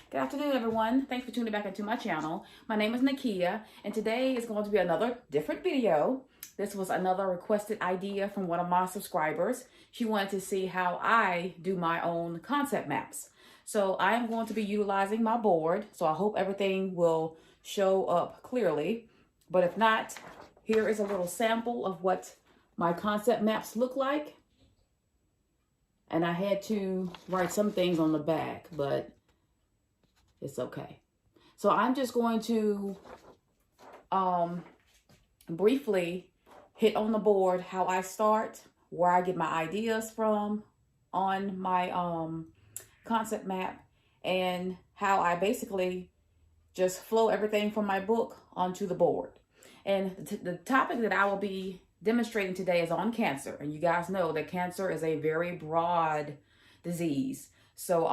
Good afternoon, everyone. Thanks for tuning back into my channel. My name is Nakia, and today is going to be another different video. This was another requested idea from one of my subscribers. She wanted to see how I do my own concept maps. So I am going to be utilizing my board, so I hope everything will show up clearly. But if not, here is a little sample of what my concept maps look like. And I had to write some things on the back, but it's okay. So I'm just going to briefly hit on the board how I start, where I get my ideas from on my concept map, and how I basically just flow everything from my book onto the board. And the topic that I will be demonstrating today is on cancer. And you guys know that cancer is a very broad disease. So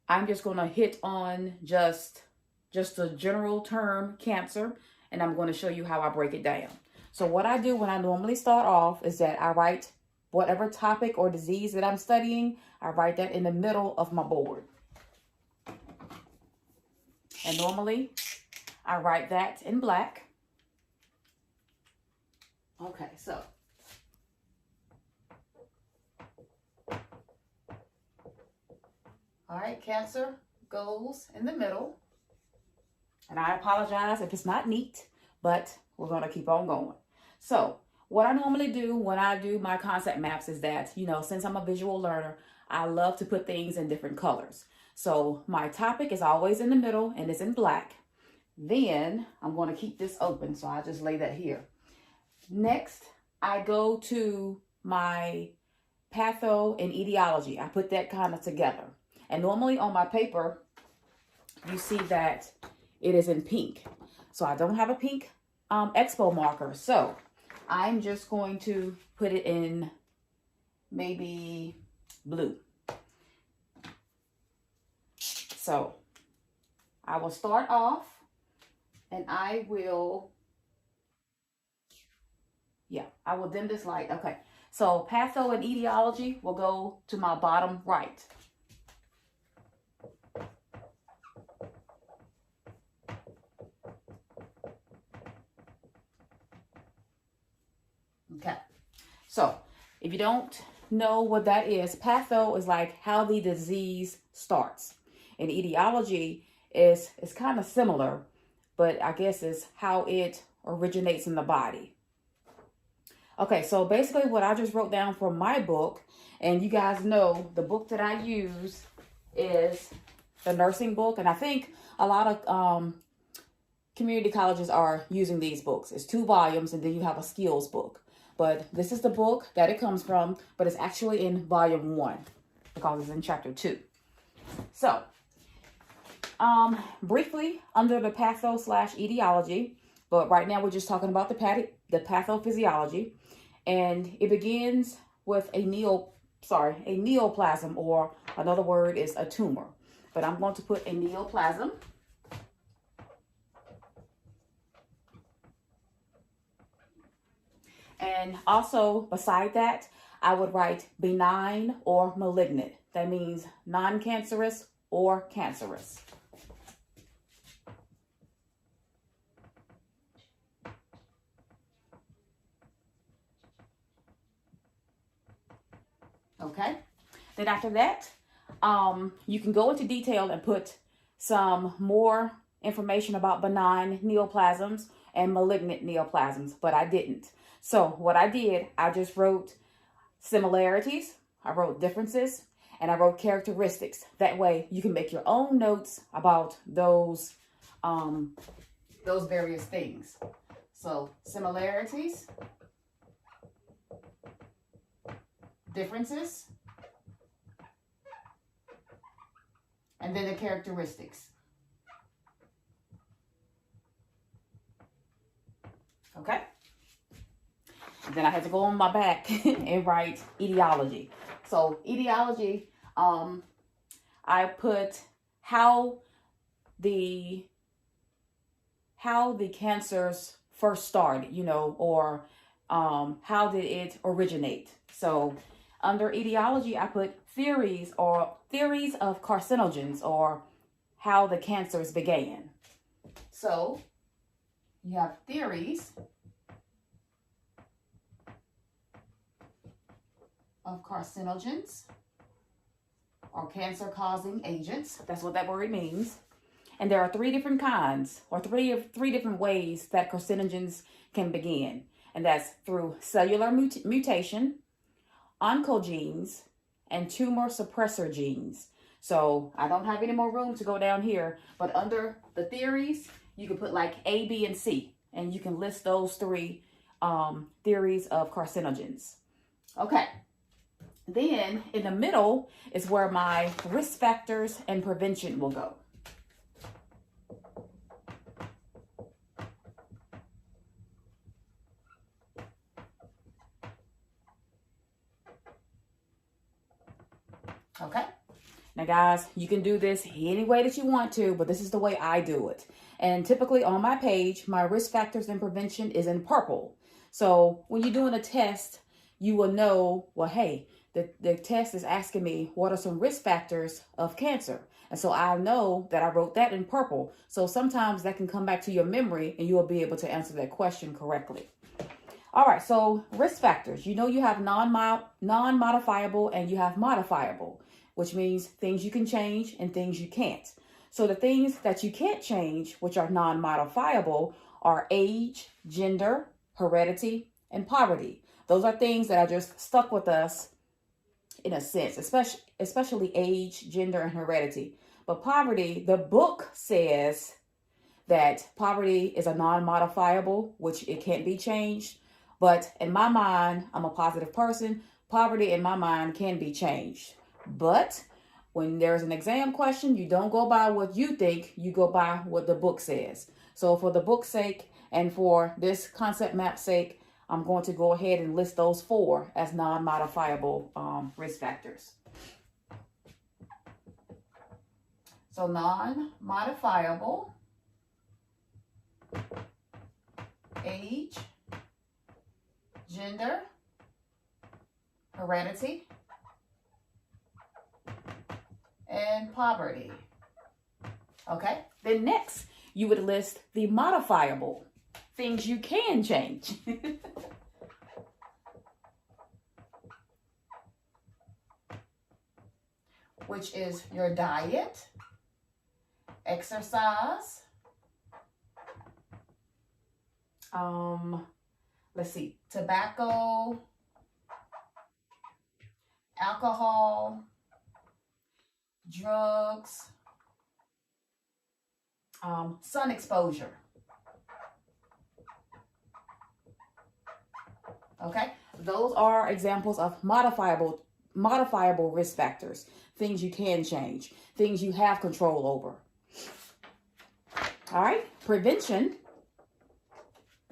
I'm just going to hit on just the general term cancer, and I'm going to show you how I break it down. So what I do when I normally start off is that I write whatever topic or disease that I'm studying, I write that in the middle of my board. And normally I write that in black. Okay, so all right, cancer goes in the middle. And I apologize if it's not neat, but we're going to keep on going. So what I normally do when I do my concept maps is that, since I'm a visual learner, I love to put things in different colors. So my topic is always in the middle and it's in black. Then I'm going to keep this open, so I'll just lay that here. Next, I go to my patho and etiology. I put that kind of together. And normally on my paper, you see that it is in pink. So I don't have a pink expo marker. So I'm just going to put it in maybe blue. So I will start off and I will dim this light. Okay. So patho and etiology will go to my bottom right. Okay, so if you don't know what that is, patho is like how the disease starts. And etiology is kind of similar, but I guess is how it originates in the body. Okay, so basically what I just wrote down from my book, and you guys know the book that I use is the nursing book, and I think a lot of community colleges are using these books. It's 2 volumes, and then you have a skills book. But this is the book that it comes from, but it's actually in volume 1 because it's in chapter 2. So, briefly under the patho/etiology, but right now we're just talking about the pathophysiology, and it begins with a neoplasm, or another word is a tumor. But I'm going to put a neoplasm. And also beside that, I would write benign or malignant. That means non-cancerous or cancerous. Okay. Then after that, you can go into detail and put some more information about benign neoplasms and malignant neoplasms, but I didn't. So what I did, I just wrote similarities, I wrote differences, and I wrote characteristics. That way you can make your own notes about those various things. So similarities, differences, and then the characteristics. Okay? Then I had to go on my back and write etiology. So etiology, I put how the cancers first started, or how did it originate. So Under etiology, I put theories of carcinogens, or how the cancers began. So you have theories of carcinogens, or cancer-causing agents. That's what that word means. And there are three different kinds, or three different ways that carcinogens can begin. And that's through cellular mutation, oncogenes, and tumor suppressor genes. So I don't have any more room to go down here, but under the theories, you can put like A, B, and C, and you can list those three theories of carcinogens. Okay. Then in the middle is where my risk factors and prevention will go. Okay. Now guys, you can do this any way that you want to, but this is the way I do it. And typically on my page, my risk factors and prevention is in purple. So when you're doing a test, you will know, well, hey, the test is asking me what are some risk factors of cancer. And so I know that I wrote that in purple. So sometimes that can come back to your memory and you'll be able to answer that question correctly. All right, so risk factors. You know you have non-modifiable and you have modifiable, which means things you can change and things you can't. So the things that you can't change, which are non-modifiable, are age, gender, heredity, and poverty. Those are things that are just stuck with us in a sense, especially age, gender, and heredity. But poverty, the book says that poverty is a non-modifiable, which it can't be changed. But in my mind, I'm a positive person. Poverty in my mind can be changed. But when there's an exam question, you don't go by what you think, you go by what the book says. So for the book's sake and for this concept map sake, I'm going to go ahead and list those four as non-modifiable risk factors. So non-modifiable, age, gender, heredity, and poverty. Okay, then next you would list the modifiable, things you can change. Which is your diet, exercise, let's see, tobacco, alcohol, drugs, sun exposure. Okay, those are examples of modifiable risk factors, things you can change, things you have control over. All right, prevention.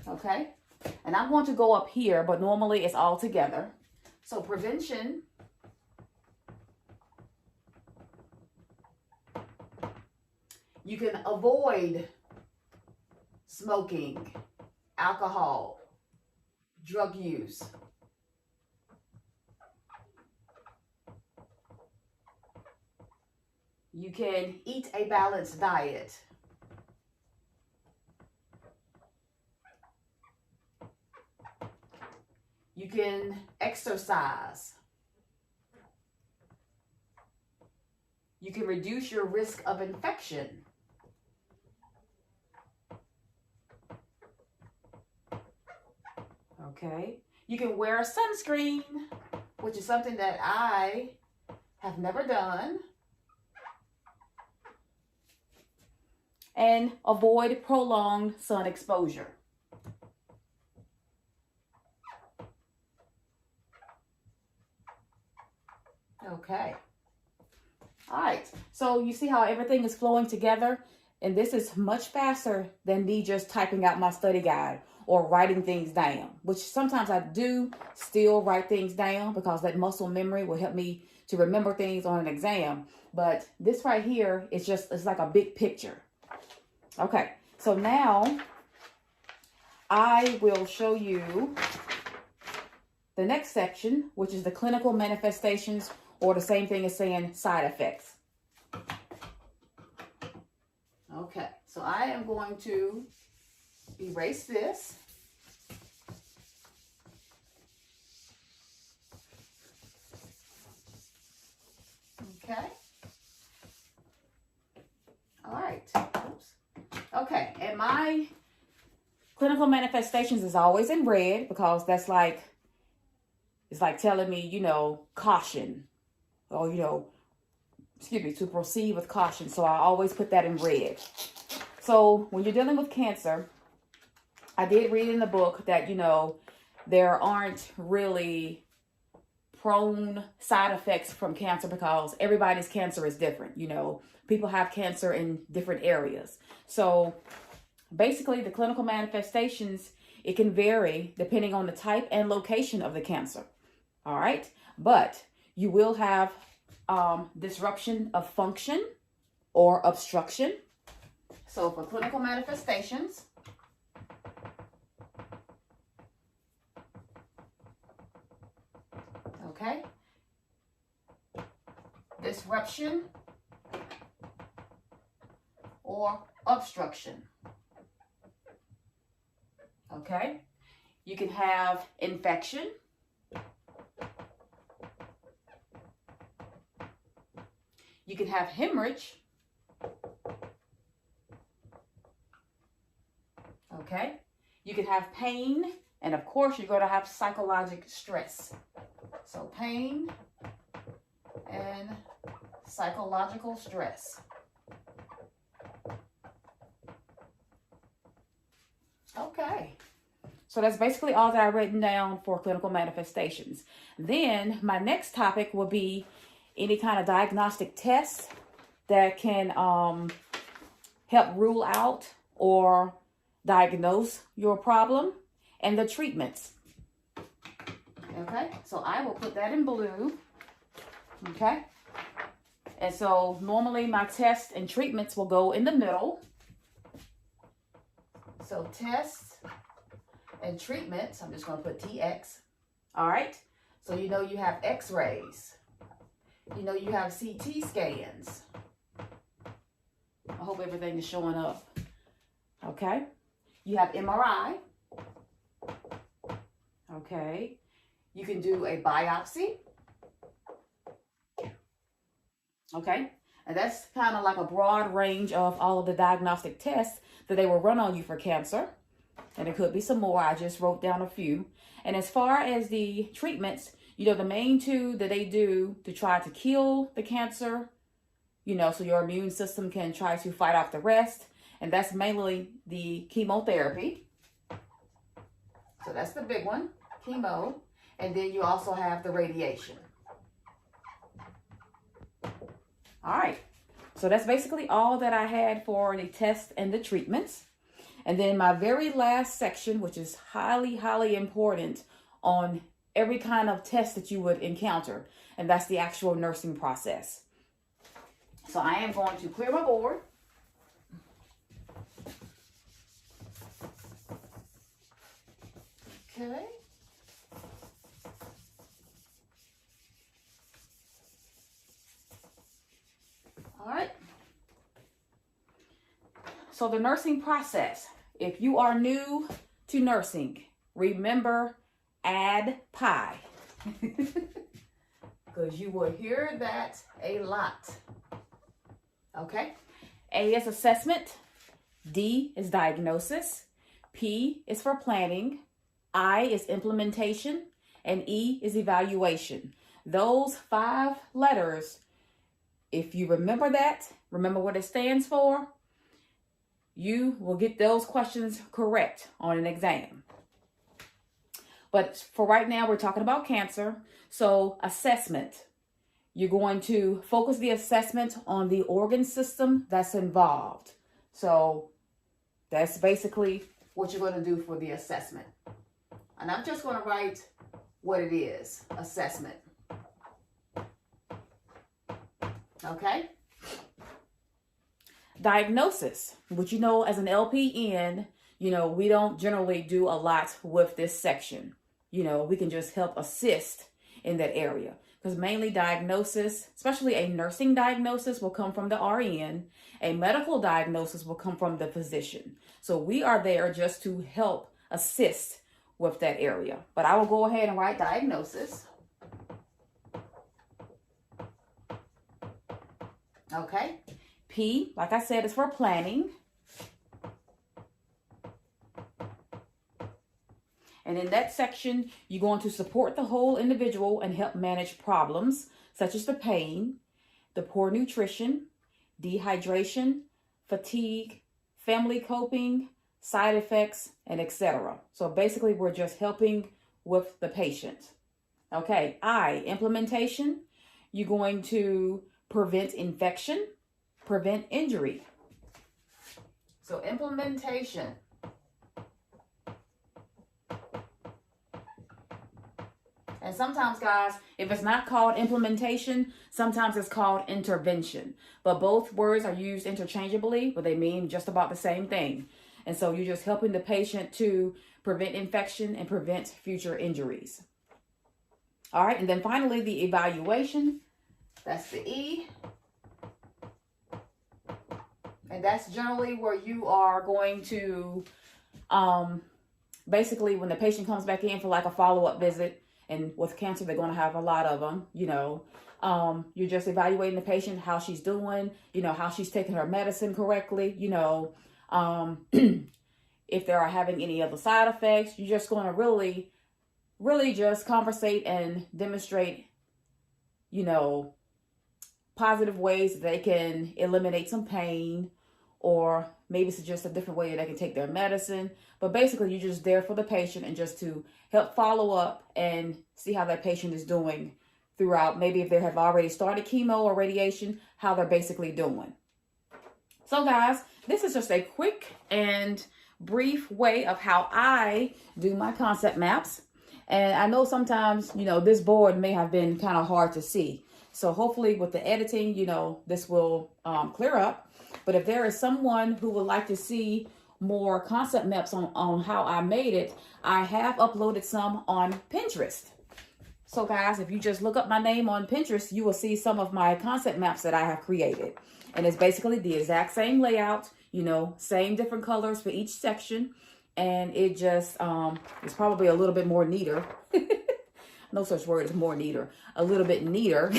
Okay, and I'm going to go up here, but normally it's all together. So prevention you can avoid smoking, alcohol, drug use. You can eat a balanced diet. You can exercise. You can reduce your risk of infection. Okay. You can wear sunscreen, which is something that I have never done. And avoid prolonged sun exposure. Okay. All right. So you see how everything is flowing together? And this is much faster than me just typing out my study guide or writing things down, which sometimes I do still write things down because that muscle memory will help me to remember things on an exam. But this right here is just, it's like a big picture. Okay. So now I will show you the next section, which is the clinical manifestations, or the same thing as saying side effects. Okay, so I am going to erase this. Okay. All right. Oops. Okay, and my clinical manifestations is always in red because that's like, it's like telling me, you know, caution, or, you know, excuse me, to proceed with caution. So I always put that in red. So when you're dealing with cancer, I did read in the book that, you know, there aren't really prone side effects from cancer because everybody's cancer is different. You know, people have cancer in different areas. So basically the clinical manifestations, it can vary depending on the type and location of the cancer. All right. But you will have disruption of function or obstruction. So for clinical manifestations, okay, disruption or obstruction. Okay, you can have infection. You can have hemorrhage. Okay, you can have pain, and of course you're going to have psychological stress. So pain and psychological stress. Okay, so that's basically all that I've written down for clinical manifestations. Then my next topic will be any kind of diagnostic tests that can help rule out or diagnose your problem, and the treatments. Okay, so I will put that in blue. Okay, and so normally my tests and treatments will go in the middle. So tests and treatments, I'm just going to put TX. All right, so you know you have x-rays. You know you have CT scans. I hope everything is showing up. Okay, you have MRI. Okay, you can do a biopsy. Okay, and that's kind of like a broad range of all of the diagnostic tests that they will run on you for cancer. And it could be some more. I just wrote down a few. And as far as the treatments, you know, the main two that they do to try to kill the cancer, you know, so your immune system can try to fight off the rest. And that's mainly the chemotherapy. So that's the big one, chemo. And then you also have the radiation. All right. So that's basically all that I had for the tests and the treatments. And then my very last section, which is highly, highly important on every kind of test that you would encounter, and that's the actual nursing process. So I am going to clear my board. Okay. All right. So the nursing process, if you are new to nursing, remember, add pie. Because you will hear that a lot. Okay. A is assessment. D is diagnosis. P is for planning. I is implementation. And E is evaluation. Those 5 letters, if you remember that, remember what it stands for, you will get those questions correct on an exam. But for right now, we're talking about cancer. So assessment, you're going to focus the assessment on the organ system that's involved. So that's basically what you're going to do for the assessment. And I'm just going to write what it is, assessment. Okay. Diagnosis, which you know as an LPN, you know, we don't generally do a lot with this section. we can just help assist in that area. Because mainly diagnosis, especially a nursing diagnosis, will come from the RN. A medical diagnosis will come from the physician. So we are there just to help assist with that area. But I will go ahead and write diagnosis. Okay. P, like I said, is for planning. And in that section, you're going to support the whole individual and help manage problems such as the pain, the poor nutrition, dehydration, fatigue, family coping, side effects, and etc. So basically, we're just helping with the patient. Okay, I, implementation. You're going to prevent infection, prevent injury. So implementation. And sometimes, guys, if it's not called implementation, sometimes it's called intervention. But both words are used interchangeably, but they mean just about the same thing. And so you're just helping the patient to prevent infection and prevent future injuries. All right, and then finally, the evaluation. That's the E. And that's generally where you are going to, basically, when the patient comes back in for like a follow-up visit, and with cancer, they're going to have a lot of them, you're just evaluating the patient, how she's doing, how she's taking her medicine correctly, if they are having any other side effects. You're just going to really, really just conversate and demonstrate, positive ways that they can eliminate some pain, or maybe suggest a different way that they can take their medicine. But basically, you're just there for the patient and just to help follow up and see how that patient is doing throughout. Maybe if they have already started chemo or radiation, how they're basically doing. So guys, this is just a quick and brief way of how I do my concept maps. And I know sometimes, this board may have been kind of hard to see. So hopefully with the editing, this will clear up. But if there is someone who would like to see more concept maps on how I made it, I have uploaded some on Pinterest. So guys, if you just look up my name on Pinterest, you will see some of my concept maps that I have created. And it's basically the exact same layout, same different colors for each section. And it just is probably a little bit more neater. No such word as more neater. A little bit neater.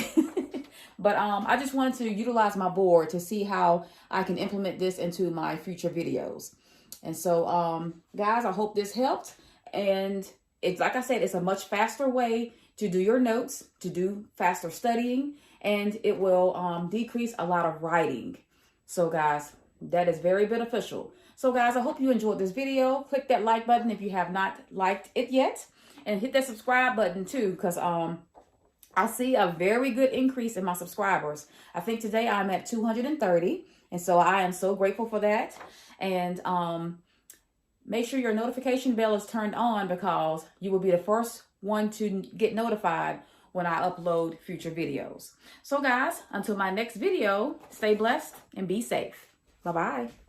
But I just wanted to utilize my board to see how I can implement this into my future videos. And so, guys, I hope this helped. And it's like I said, it's a much faster way to do your notes, to do faster studying, and it will decrease a lot of writing. So, guys, that is very beneficial. So, guys, I hope you enjoyed this video. Click that like button if you have not liked it yet. And hit that subscribe button, too, because I see a very good increase in my subscribers. I think today I'm at 230. And so I am so grateful for that. And make sure your notification bell is turned on, because you will be the first one to get notified when I upload future videos. So guys, until my next video, stay blessed and be safe. Bye-bye.